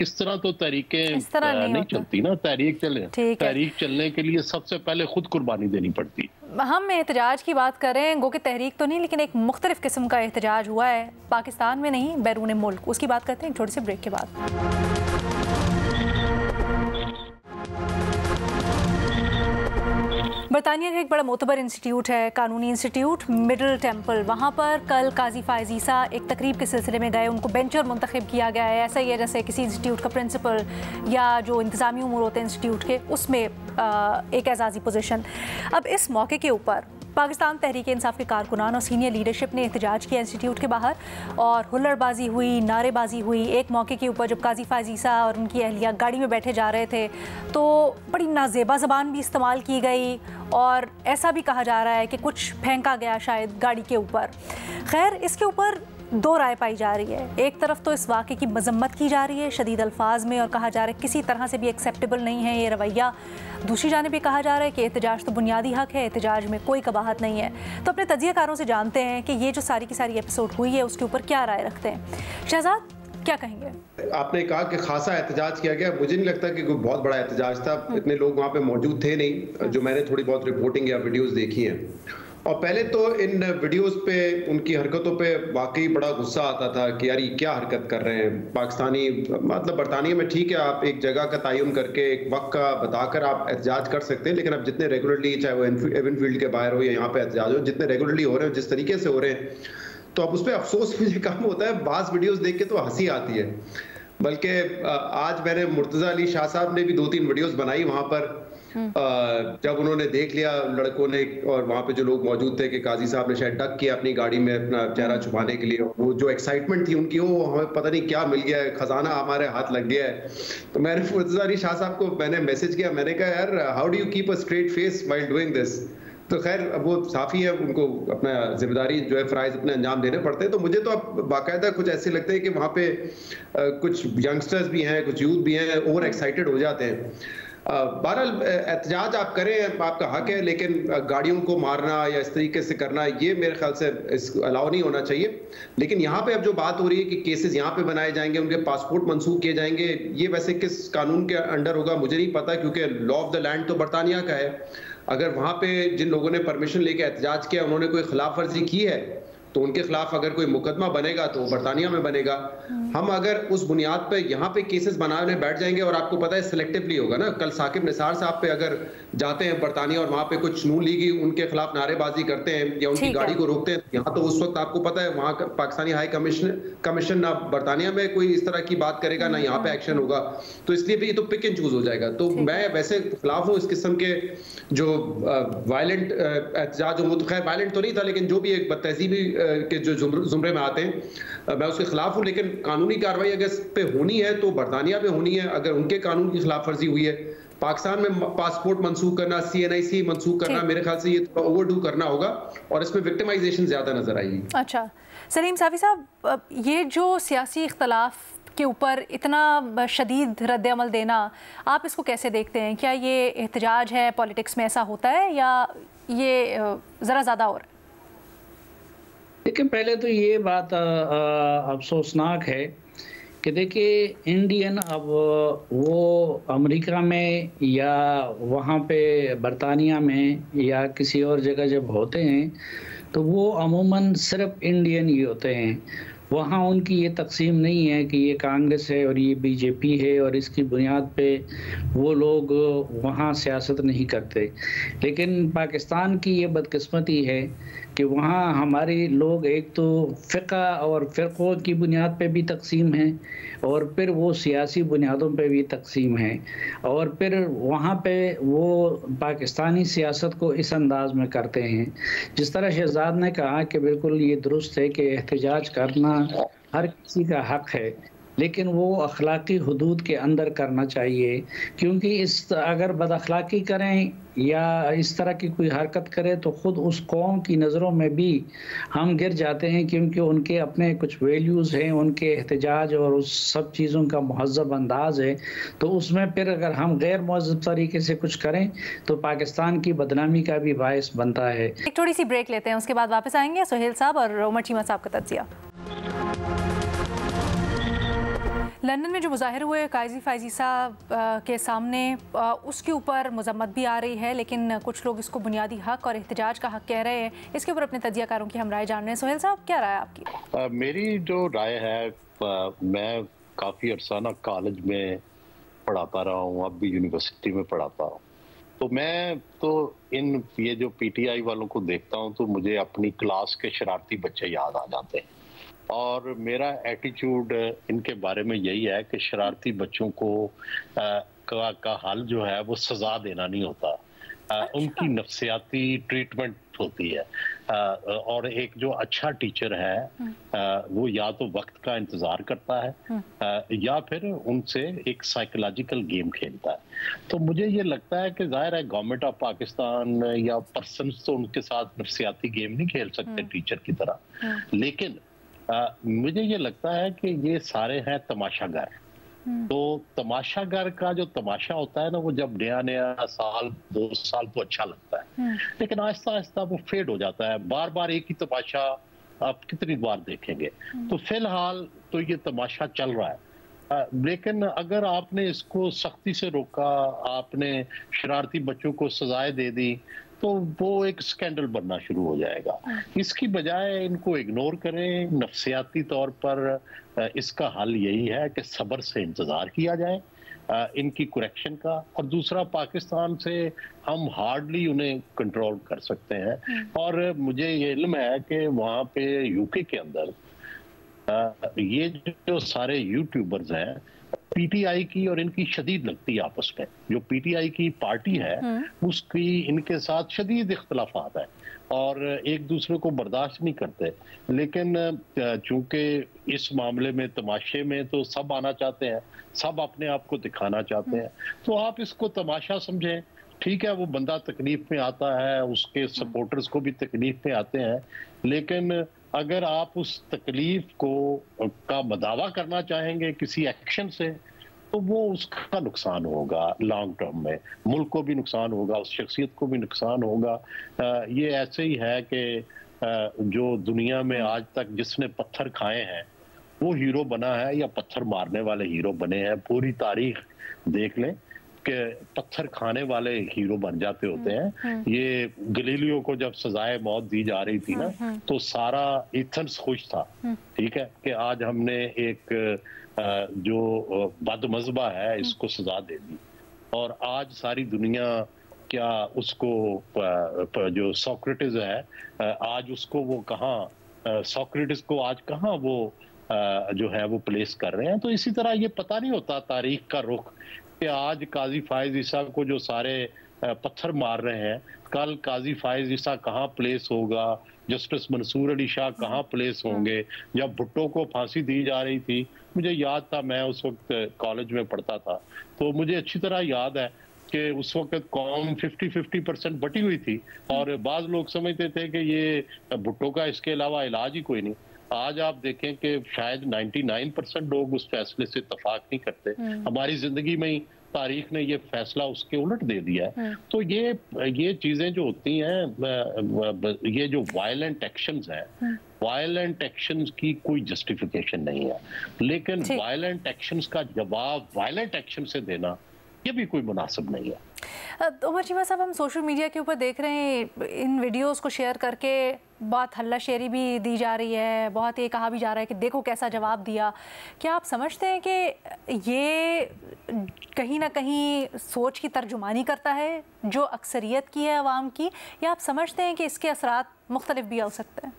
इस तरह तो तहरीकें नहीं चलती ना। तहरीक चलने के लिए सबसे पहले खुद कुर्बानी देनी पड़ती। हम एहतजाज की बात करें, गो कि तहरीक तो नहीं लेकिन एक मुख्तलिफ किस्म का एहतजाज हुआ है पाकिस्तान में नहीं बैरून मुल्क, उसकी बात करते हैं छोटे से ब्रेक के बाद। बरतानिया का एक बड़ा मोतबर इंस्टीट्यूट है, कानूनी इंस्टीट्यूट मिडल टेम्पल, वहाँ पर कल काजी फायज ईसा एक तकरीब के सिलसिले में गए, उनको बेंचर मुंतखब किया गया है। ऐसा ही है जैसे किसी इंस्टीट्यूट का प्रिंसिपल या जो इंतज़ामी उमूर होते हैं इंस्टीट्यूट के, उसमें एक एजाज़ी पोजीशन। अब इस मौके के ऊपर पाकिस्तान तहरीक इंसाफ के कारकुनान और सीनियर लीडरशिप ने एहतजाज किया इंस्टीट्यूट के बाहर और हुल्लड़बाजी हुई, नारेबाजी हुई। एक मौके के ऊपर जब काजी फायज ईसा और उनकी अहलिया गाड़ी में बैठे जा रहे थे तो बड़ी नाजेबा ज़बान भी इस्तेमाल की गई और ऐसा भी कहा जा रहा है कि कुछ फेंका गया शायद गाड़ी के ऊपर। खैर, इसके ऊपर दो राय पाई जा रही है। एक तरफ तो इस वाक़े की मजम्मत की जा रही है शदीद अल्फाज में और कहा जा रहा है किसी तरह से भी एक्सेप्टेबल नहीं है ये रवैया। दूसरी जानिब ये कहा जा रहा है कि एहतजाज तो बुनियादी हक है, एहतजाज में कोई कबाहत नहीं है। तो अपने तजियाकारों से जानते हैं कि ये जो सारी की सारी एपिसोड हुई है उसके ऊपर क्या राय रखते हैं। शहजाद, क्या कहेंगे? आपने कहा कि खासा एहतजाज किया गया, मुझे नहीं लगता कि कोई बहुत बड़ा एहतजाज था। इतने लोग वहाँ पे मौजूद थे नहीं, जो मैंने थोड़ी बहुत रिपोर्टिंग या वीडियोस देखी हैं। और पहले तो इन वीडियोस पे उनकी हरकतों पे वाकई बड़ा गुस्सा आता था कि यार ये क्या हरकत कर रहे हैं पाकिस्तानी, मतलब बरतानिया में ठीक है आप एक जगह का तयन करके एक वक्त का बताकर आप एहतजाज कर सकते हैं, लेकिन अब जितने रेगुलरली, चाहे वो एवन फील्ड के बाहर हो या यहाँ पे एहतजाज हो, जितने रेगुलरली हो रहे हैं, जिस तरीके से हो रहे हैं, तो अब उस पर अफसोस मुझे कम होता है। बाज़ वीडियोस देख के तो हंसी आती है। बल्कि आज मैंने मुर्तज़ा अली शाह साहब ने भी 2-3 वीडियोस बनाई वहां पर, जब उन्होंने देख लिया लड़कों ने और वहां पे जो लोग मौजूद थे कि काजी साहब ने शायद डक किया अपनी गाड़ी में अपना चेहरा छुपाने के लिए, वो जो एक्साइटमेंट थी उनकी, वो हमें पता नहीं क्या मिल गया है, खजाना हमारे हाथ लग गया है। तो मैंने मुर्तज़ा अली शाह साहब को मैंने मैसेज किया, मैंने कहा यार how do you keep a straight face while doing this. तो खैर वो साफी है, उनको अपना जिम्मेदारी जो है फ़राइज़ अपने अंजाम देने पड़ते हैं। तो मुझे तो अब बाकायदा कुछ ऐसे लगते हैं कि वहाँ पे कुछ यंगस्टर्स भी हैं, कुछ यूथ भी हैं, ओवर एक्साइटेड हो जाते हैं। बहरहाल एहतजाज आप करें, आपका हक है, लेकिन गाड़ियों को मारना या इस तरीके से करना ये मेरे ख्याल से अलाउ नहीं होना चाहिए। लेकिन यहाँ पे अब जो बात हो रही है कि केसेस यहाँ पे बनाए जाएंगे, उनके पासपोर्ट मंसूख किए जाएंगे, ये वैसे किस कानून के अंडर होगा मुझे नहीं पता, क्योंकि लॉ ऑफ द लैंड तो बरतानिया का है। अगर वहाँ पे जिन लोगों ने परमिशन लेके एहतजाज किया उन्होंने कोई खिलाफ वर्जी की है तो उनके खिलाफ अगर कोई मुकदमा बनेगा तो बरतानिया में बनेगा। हम अगर उस बुनियाद पे यहाँ पे केसेस बनाने बैठ जाएंगे, और आपको पता है सिलेक्टिवली होगा ना, कल साकिब निसार साहब पे अगर जाते हैं बरतानिया और वहाँ पे कुछ नून लीगी उनके खिलाफ नारेबाजी करते हैं या उनकी गाड़ी को रोकते हैं, यहाँ तो उस वक्त आपको पता है वहाँ पाकिस्तानी हाई कमीशन ना बरतानिया में कोई इस तरह की बात करेगा ना यहाँ पे एक्शन होगा। तो इसलिए भी ये तो पिक एंड चूज हो जाएगा। तो मैं वैसे खिलाफ हूँ इस किस्म के जो वायलेंट एहतजाज, वो तो खैर वायलेंट तो नहीं था, लेकिन जो भी एक बदतहजीबी के जो जुमरे में आते हैं मैं उसके खिलाफ हूं। लेकिन कानूनी कार्रवाई अगर इस पे होनी है तो बरतानिया में होनी है। अगर उनके कानून की खिलाफ वर्जी हुई है, पाकिस्तान में पासपोर्ट मंसूख करना, CNIC मंसूख करना, मेरे ख्याल से ये थोड़ा ओवरडू करना होगा और इसमें विक्टिमाइजेशन ज्यादा नजर आएगी। अच्छा सलीम साफी साहब, ये जो सियासी इख्तलाफ के ऊपर इतना शदीद रद्द-ए-अमल देना, आप इसको कैसे देखते हैं? क्या ये एहतजाज है, पॉलिटिक्स में ऐसा होता है या ये ज़रा ज़्यादा और? लेकिन पहले तो ये बात अफसोसनाक है कि देखिए इंडियन अब वो अमेरिका में या वहाँ पे बरतानिया में या किसी और जगह जब होते हैं तो वो अमूमन सिर्फ इंडियन ही होते हैं। वहाँ उनकी ये तकसीम नहीं है कि ये कांग्रेस है और ये बीजेपी है और इसकी बुनियाद पे वो लोग वहाँ सियासत नहीं करते। लेकिन पाकिस्तान की ये बदकिस्मती है कि वहाँ हमारे लोग एक तो फ़िक़ा और फ़िरक़ों की बुनियाद पे भी तकसीम हैं और फिर वो सियासी बुनियादों पे भी तकसीम है, और फिर वहाँ पे वो पाकिस्तानी सियासत को इस अंदाज में करते हैं। जिस तरह शहजाद ने कहा कि बिल्कुल ये दुरुस्त है कि एहतजाज करना हर किसी का हक है, लेकिन वो अखलाकी हदूद के अंदर करना चाहिए, क्योंकि इस अगर बदअखलाकी करें या इस तरह की कोई हरकत करें तो ख़ुद उस कौम की नज़रों में भी हम गिर जाते हैं, क्योंकि उनके अपने कुछ वैल्यूज़ हैं, उनके एहतजाज और उस सब चीज़ों का महज़ब अंदाज है। तो उसमें फिर अगर हम गैर महज़ब तरीके से कुछ करें तो पाकिस्तान की बदनामी का भी बायस बनता है। एक थोड़ी सी ब्रेक लेते हैं, उसके बाद वापस आएंगे। सुहेल साहब और उमर चीमा साहब का तज्जिया। लंदन में जो मुजाहिरे हुए काजी फायजी साहब के सामने, उसके ऊपर मजम्मत भी आ रही है, लेकिन कुछ लोग इसको बुनियादी हक और एहतजाज का हक कह रहे हैं। इसके ऊपर अपने तज्जियाकारों की हम राय जान रहे हैं। सुहेल साहब, क्या राय आपकी? मेरी जो राय है, मैं काफ़ी अरसा ना कॉलेज में पढ़ाता रहा हूँ, अब भी यूनिवर्सिटी में पढ़ाता हूँ, तो मैं तो ये जो PTI वालों को देखता हूँ तो मुझे अपनी क्लास के शरारती बच्चे याद आ जाते हैं। और मेरा एटीट्यूड इनके बारे में यही है कि शरारती बच्चों को का हल जो है वो सजा देना नहीं होता, उनकी नफ्सियाती ट्रीटमेंट होती है। और एक जो अच्छा टीचर है वो या तो वक्त का इंतजार करता है या फिर उनसे एक साइकोलॉजिकल गेम खेलता है। तो मुझे ये लगता है कि जाहिर है गवर्नमेंट ऑफ पाकिस्तान या पर्सन्स तो उनके साथ नफ्सियाती गेम नहीं खेल सकते टीचर की तरह, लेकिन मुझे ये लगता है कि ये सारे हैं तमाशागर। तो तमाशागर का जो तमाशा होता है ना, वो जब नया नया साल 2 साल तो अच्छा लगता है, लेकिन आहिस्ता आहिस्ता वो फेड हो जाता है। बार बार एक ही तमाशा आप कितनी बार देखेंगे? तो फिलहाल तो ये तमाशा चल रहा है। लेकिन अगर आपने इसको सख्ती से रोका, आपने शरारती बच्चों को सजाएं दे दी, तो वो एक स्कैंडल बनना शुरू हो जाएगा। इसकी बजाय इनको इग्नोर करें। नफ्सियाती तौर पर इसका हल यही है कि सब्र से इंतजार किया जाए इनकी करेक्शन का, और दूसरा पाकिस्तान से हम हार्डली उन्हें कंट्रोल कर सकते हैं। और मुझे ये इल्म है कि वहाँ पे यूके के अंदर ये जो सारे यूट्यूबर्स हैं, पीटीआई की और इनकी शदीद लगती है आपस में। जो पीटीआई की पार्टी है उसकी इनके साथ शदीद इख्तलाफात है और एक दूसरे को बर्दाश्त नहीं करते। लेकिन चूंकि इस मामले में तमाशे में तो सब आना चाहते हैं, सब अपने आप को दिखाना चाहते हैं, तो आप इसको तमाशा समझें। ठीक है, वो बंदा तकलीफ में आता है, उसके सपोर्टर्स को भी तकलीफ में आते हैं, लेकिन अगर आप उस तकलीफ का मदावा करना चाहेंगे किसी एक्शन से, तो वो उसका नुकसान होगा लॉन्ग टर्म में, मुल्क को भी नुकसान होगा, उस शख्सियत को भी नुकसान होगा। ये ऐसे ही है कि जो दुनिया में आज तक जिसने पत्थर खाए हैं वो हीरो बना है या पत्थर मारने वाले हीरो बने हैं। पूरी तारीख देख लें कि पत्थर खाने वाले हीरो बन जाते होते हैं। ये गलीलियो को जब सजाए मौत दी जा रही थी ना, तो सारा एथेंस खुश था, ठीक है, कि आज हमने एक जो बदमज़हबा है इसको सजा दे दी। और आज सारी दुनिया क्या उसको जो सोक्रेटिस है, आज उसको वो कहाँ, सोक्रेटिस को आज कहाँ वो जो है वो प्लेस कर रहे हैं। तो इसी तरह ये पता नहीं होता तारीख का रुख कि आज काजी फायज ईसा को जो सारे पत्थर मार रहे हैं, कल काजी फायज ईसा कहाँ प्लेस होगा, जस्टिस मंसूर अली शाह कहाँ प्लेस होंगे। जब भुट्टो को फांसी दी जा रही थी, मुझे याद था, मैं उस वक्त कॉलेज में पढ़ता था, तो मुझे अच्छी तरह याद है कि उस वक्त कौम 50-50% बटी हुई थी और बाज़ लोग समझते थे कि ये भुट्टो का इसके अलावा इलाज ही कोई नहीं। आज आप देखें कि शायद 99% लोग उस फैसले से इत्तेफाक नहीं करते। हमारी जिंदगी में ही तारीख ने ये फैसला उसके उलट दे दिया है। तो ये चीजें जो होती हैं, ये जो वायलेंट एक्शंस हैं, वायलेंट एक्शंस की कोई जस्टिफिकेशन नहीं है, लेकिन वायलेंट एक्शंस का जवाब वायलेंट एक्शन से देना ये भी कोई मुनासिब नहीं है। उमर चीमा साहब, हम सोशल मीडिया के ऊपर देख रहे हैं इन वीडियोस को शेयर करके बहुत हल्ला शेरी भी दी जा रही है, बहुत ये कहा भी जा रहा है कि देखो कैसा जवाब दिया। क्या आप समझते हैं कि ये कहीं ना कहीं सोच की तर्जुमानी करता है जो अक्सरियत की है अवाम की, या आप समझते हैं कि इसके असरात मुख्तलिफ भी हो सकते हैं?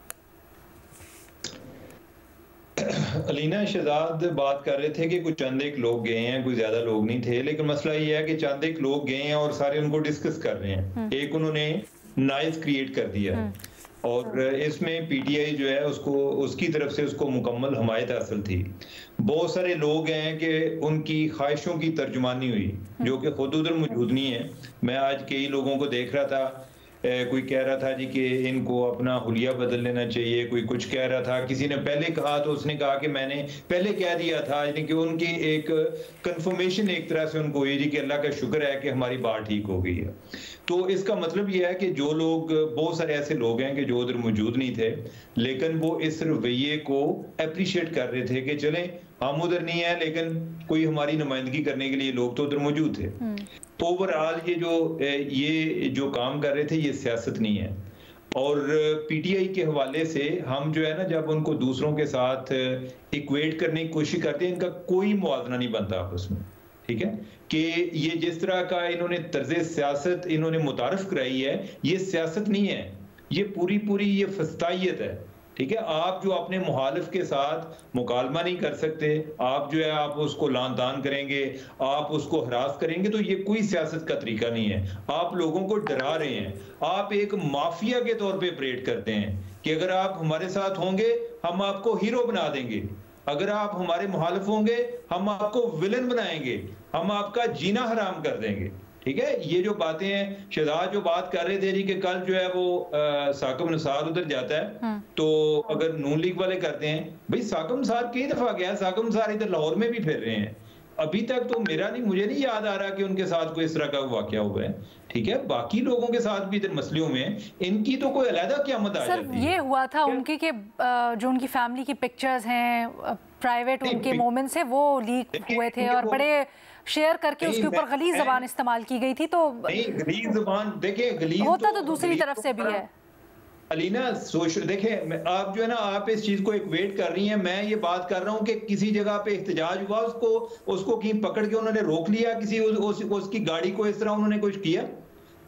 अलीना शहजाद बात कर रहे थे कि कुछ चंद एक लोग गए हैं, कोई ज्यादा लोग नहीं थे, लेकिन मसला ये है कि चंद एक लोग गए हैं और सारे उनको डिस्कस कर रहे हैं। एक उन्होंने नॉइज क्रिएट कर दिया है और इसमें पीटीआई जो है उसको उसकी तरफ से उसको मुकम्मल हमायत हासिल थी। बहुत सारे लोग हैं कि उनकी ख्वाहिशों की तर्जुमानी हुई जो कि खुद उधर मौजूद नहीं है। मैं आज कई लोगों को देख रहा था, कोई कह रहा था जी कि इनको अपना हुलिया बदल लेना चाहिए, कोई कुछ कह रहा था, किसी ने पहले कहा तो उसने कहा कि मैंने पहले कह दिया था, यानी कि उनकी एक कंफर्मेशन एक तरह से उनको हुई जी कि अल्लाह का शुक्र है कि हमारी बात ठीक हो गई है। तो इसका मतलब यह है कि जो लोग, बहुत सारे ऐसे लोग हैं कि जो उधर मौजूद नहीं थे लेकिन वो इस रवैये को अप्रिशिएट कर रहे थे कि चलें हम उधर नहीं है लेकिन कोई हमारी नुमाइंदगी करने के लिए लोग तो उधर मौजूद थे। ओवरऑल ये जो काम कर रहे थे ये सियासत नहीं है। और पीटीआई के हवाले से हम जो है ना, जब उनको दूसरों के साथ इक्वेट करने की कोशिश करते हैं, इनका कोई मुआवजा नहीं बनता आपस में, ठीक है, कि ये जिस तरह का इन्होंने तर्ज सियासत इन्होंने मुतारफ कराई है, ये सियासत नहीं है, ये पूरी ये फस्तायत है, ठीक है। आप जो अपने मुखालिफ के साथ मुकालमा नहीं कर सकते, आप जो है आप उसको लान तान करेंगे, आप उसको हरास करेंगे, तो ये कोई सियासत का तरीका नहीं है। आप लोगों को डरा रहे हैं, आप एक माफिया के तौर पे ऑपरेट करते हैं कि अगर आप हमारे साथ होंगे हम आपको हीरो बना देंगे, अगर आप हमारे मुखालिफ होंगे हम आपको विलन बनाएंगे, हम आपका जीना हराम कर देंगे, ठीक है। ये जो बातें हैं, शहजाद जो बात कर रहे थे जी कि कल जो है वो साकिब निसार उधर जाता है, तो अगर नून लीग वाले करते हैं, भाई साकिब निसार कई दफा गया, साकिब निसार इधर लाहौर में भी फिर रहे हैं, अभी तक तो मुझे नहीं याद आ रहा कि उनके साथ कोई इस तरह का वाकया हुआ है, ठीक है। बाकी लोगों के साथ भी इधर मसलों में इनकी तो कोई अलहदा क़यामत आ जाती है। ये हुआ था उनकी के जो उनकी फैमिली की पिक्चर्स हैं प्राइवेट उनके मोमेंट्स है वो लीक हुए थे और बड़े शेयर करके उसके ऊपर गलीज ज़बान इस्तेमाल की गई थी। तो गलीज ज़बान देखिए, गलीज होता तो दूसरी तरफ से भी है अलीना। सोशल देखें, आप जो है ना, आप इस चीज को इक्वेट कर रही हैं। मैं ये बात कर रहा हूं कि किसी जगह पे एहतजाज हुआ, उसको कहीं पकड़ के उन्होंने रोक लिया, किसी उसकी गाड़ी को इस तरह उन्होंने कुछ किया।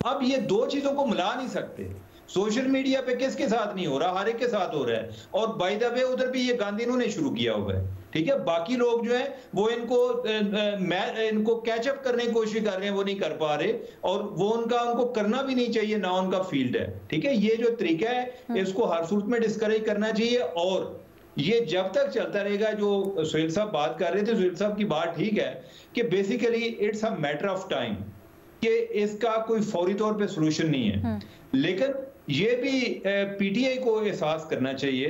अब ये दो चीजों को मिला नहीं सकते। सोशल मीडिया पे किसके साथ नहीं हो रहा, हर एक के साथ हो रहा है। और बाय द वे उधर भी ये गांधी इन्होंने शुरू किया हुआ है, ठीक है। बाकी लोग जो है वो इनको कैचअप करने की कोशिश कर रहे हैं, वो नहीं कर पा रहे, और वो उनको करना भी नहीं चाहिए, ना उनका फील्ड है, ठीक है। ये जो तरीका है इसको हर सूरत में डिस्करेज करना चाहिए। और ये जब तक चलता रहेगा, जो सुहेल साहब बात कर रहे थे, सुहेल साहब की बात ठीक है कि basically it's a matter of time, कि इसका कोई फौरी तौर पे सोल्यूशन नहीं है। लेकिन ये भी पीटीआई को एहसास करना चाहिए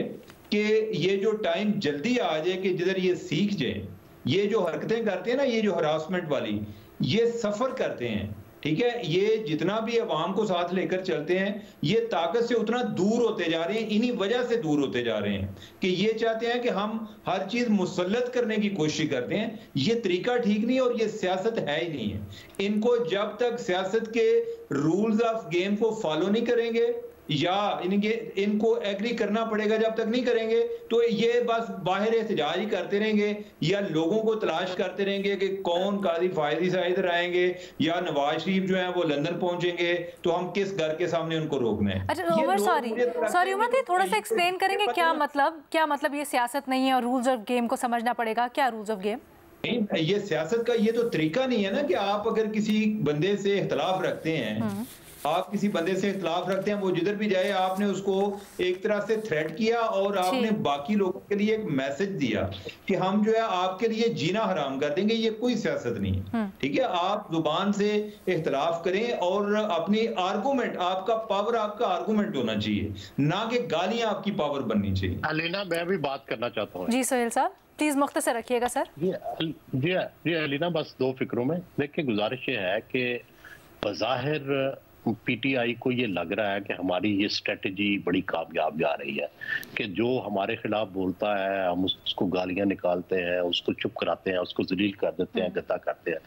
कि ये जो टाइम जल्दी आ जाए कि जिधर ये सीख जाए, ये जो हरकतें करते हैं ना, ये जो हरासमेंट वाली, ये सफर करते हैं, ठीक है। ये जितना भी अवाम को साथ लेकर चलते हैं, ये ताकत से उतना दूर होते जा रहे हैं, इन्हीं वजह से दूर होते जा रहे हैं कि ये चाहते हैं कि हम हर चीज मुसल्लत करने की कोशिश करते हैं। ये तरीका ठीक नहीं, और ये सियासत है ही नहीं है। इनको जब तक सियासत के रूल्स ऑफ गेम को फॉलो नहीं करेंगे, या इनको एग्री करना पड़ेगा, जब तक नहीं करेंगे तो ये बस बाहर एहतजाज ही करते रहेंगे, या लोगों को तलाश करते रहेंगे कि कौन काजी फायदी साहब इधर आएंगे, या नवाज शरीफ जो है वो लंदन पहुंचेंगे, तो हम किस घर के सामने उनको रोकना है। अच्छा उमर, सॉरी उमर, थोड़ा सा एक्सप्लेन करेंगे क्या मतलब ये सियासत नहीं है और रूल्स ऑफ गेम को समझना पड़ेगा। क्या रूल्स ऑफ गेम? ये सियासत का ये तो तरीका नहीं है ना, कि आप अगर किसी बंदे से इख्तलाफ रखते हैं, आप किसी बंदे से इख्तलाफ रखते हैं, वो जिधर भी जाए आपने उसको एक तरह से थ्रेट किया, और आपने बाकी लोगों के लिए एक मैसेज दिया कि हम जो है आपके लिए जीना हराम कर देंगे। ये कोई सियासत नहीं है, ठीक है। आप जुबान से इख्तलाफ करें और अपनी आर्गूमेंट, आपका पावर आपका आर्गूमेंट होना चाहिए, ना कि गालियां आपकी पावर बननी चाहिए। अलीना, मैं भी बात करना चाहता हूँ। जी सुहेल साहब प्लीज मुख्तसर रखिएगा सर। जी अलीना, बस दो फिक्रों में देखिए, गुजारिश ये है कि बज़ाहिर पीटीआई को ये लग रहा है कि हमारी ये स्ट्रेटजी बड़ी कामयाब जा रही है, कि जो हमारे खिलाफ बोलता है हम उसको गालियां निकालते हैं, उसको चुप कराते हैं, उसको जलील कर देते हैं, गंदा करते हैं।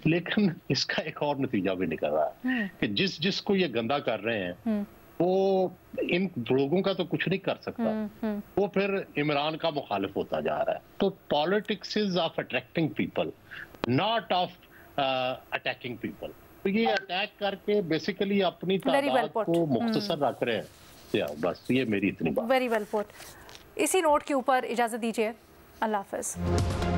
लेकिन इसका एक और नतीजा भी निकल रहा है कि जिसको ये गंदा कर रहे हैं वो इन लोगों का तो कुछ नहीं कर सकता, वो फिर इमरान का मुखालिफ होता जा रहा है। तो politics is of attracting people, not of attacking people. तो ये अटैक करके बेसिकली अपनी तादाद को मुख्तसर रख रहे हैं। बस ये मेरी इतनी बात। Very well put. इसी नोट के ऊपर इजाजत दीजिए, अल्लाह हाफिज।